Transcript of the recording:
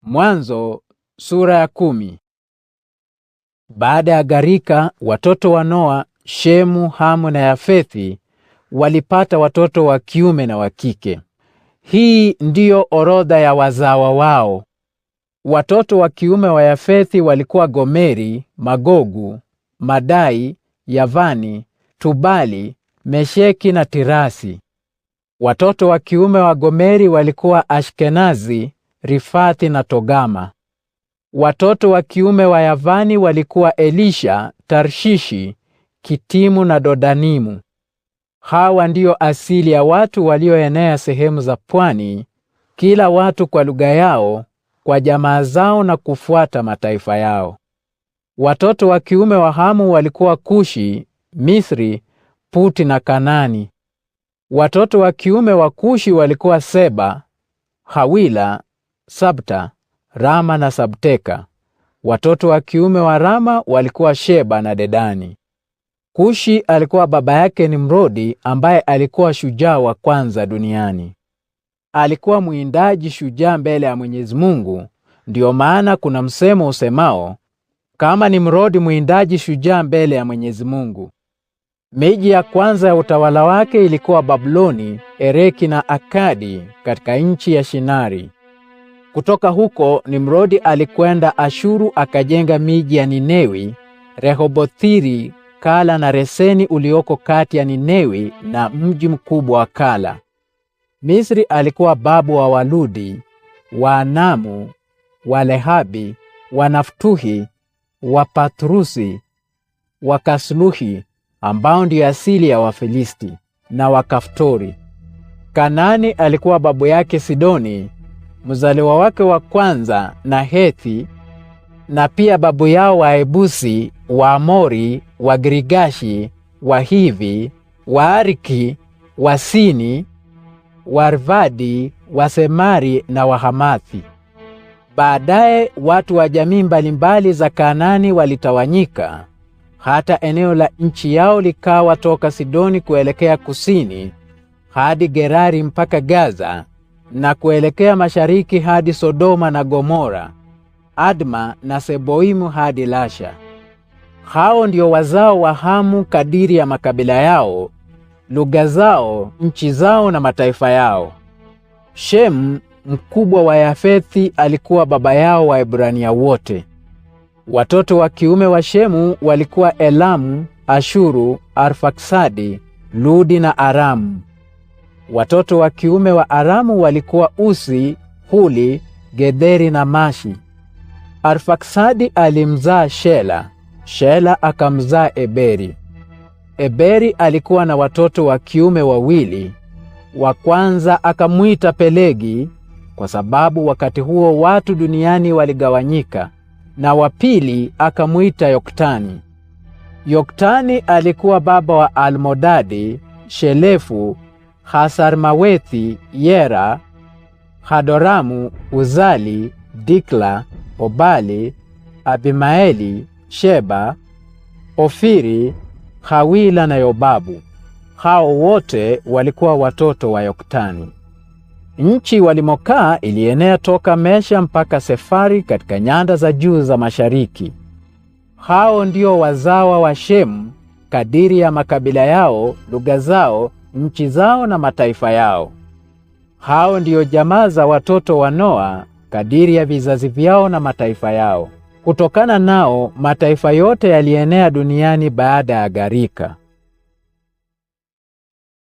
Mwanzo sura ya 10. Baada ya gharika, watoto wa Noa, Shemu, Hamu na Yafethi walipata watoto wa kiume na wa kike. Hii ndiyo orodha ya wazawa wao. Watoto wa kiume wa Yafethi walikuwa Gomeri, Magogu, Madai, Yavani, Tubali, Mesheki na Tirasi. Watoto wa kiume wa Gomeri walikuwa Ashkenazi, Rifathi na Togama. Watoto wa kiume wa Yavani walikuwa Elisha, Tarshishi, Kitimu na Dodanimu. Hawa ndio asili ya watu walioenea sehemu za pwani, kila watu kwa lugha yao, kwa jamaa zao na kufuata mataifa yao. Watoto wa kiume wa Hamu walikuwa Kushi, Misri, Puti na Kanani. Watoto wa kiume wa Kushi walikuwa Seba, Hawila, Sabta, Rama na Sabteka. Watoto wa kiume wa Rama walikuwa Sheba na Dedani. Kushi alikuwa baba yake Nimrodi, ambaye alikuwa shujaa wa kwanza duniani. Alikuwa mwindaji shujaa mbele ya Mwenyezi Mungu, ndio maana kuna msemo usemao, kama Nimrodi mwindaji shujaa mbele ya Mwenyezi Mungu. Miji ya kwanza ya utawala wake ilikuwa Babuloni, Ereki na Akadi katika nchi ya Shinari. Kutoka huko Nimrodi alikwenda Ashuru akajenga miji ya Ninewi, Rehobothiri, Kala na Reseni ulioko kati ya Ninewi na mji mkubwa wa Kala. Misri alikuwa babu wa Waludi, Waanamu, Walehabi, Wanaftuhi, Wapatrusi, Wakasluhi ambao ndio asili ya Wafilisti na Wakaftori. Kanani alikuwa babu yake Sidoni, mzaliwa wake wa kwanza na Hethi, na pia babu yao Waebusi, Waamori, Wagirigashi, Wahivi, Waariki, Wasini, Warvadi, Wasemari na Wahamathi. Baadaye watu wa jamii mbalimbali za Kanani walitawanyika, hata eneo la nchi yao likawa toka Sidoni kuelekea kusini hadi Gerari mpaka Gaza, na kuelekea mashariki hadi Sodoma na Gomora, Adma na Seboimu hadi Lasha. Hao ndio wazao wa Hamu kadiri ya makabila yao, lugha zao, nchi zao na mataifa yao. Shemu, mkubwa wa Yafethi, alikuwa baba yao Waebrania wote. Watoto wa kiume wa Shemu walikuwa Elamu, Ashuru, Arfaksadi, Ludi na Aramu. Watoto wa kiume wa Aramu walikuwa Usi, Huli, Gederi na Mashi. Arfaksadi alimzaa Shela, Shela akamzaa Eberi. Eberi alikuwa na watoto wa kiume wawili. Wa kwanza akamuita Pelegi kwa sababu wakati huo watu duniani waligawanyika, na wa pili akamuita Yoktani. Yoktani alikuwa baba wa Almodadi, Shelefu, Hasarmawethi, Yera, Hadoramu, Uzali, Dikla, Obali, Abimaeli, Sheba, Ofiri, Hawila na Yobabu. Hao wote walikuwa watoto wa Yoktani. Nchi walimokaa ilienea toka Mesha mpaka Sefari katika nyanda za juu za mashariki. Hao ndio wazawa wa Shemu kadiri ya makabila yao, lugha zao, nchi zao na mataifa yao. Hao ndio jamaa za watoto wa Noa kadiri ya vizazi vyao na mataifa yao. Kutokana nao mataifa yote yalienea duniani baada ya gharika.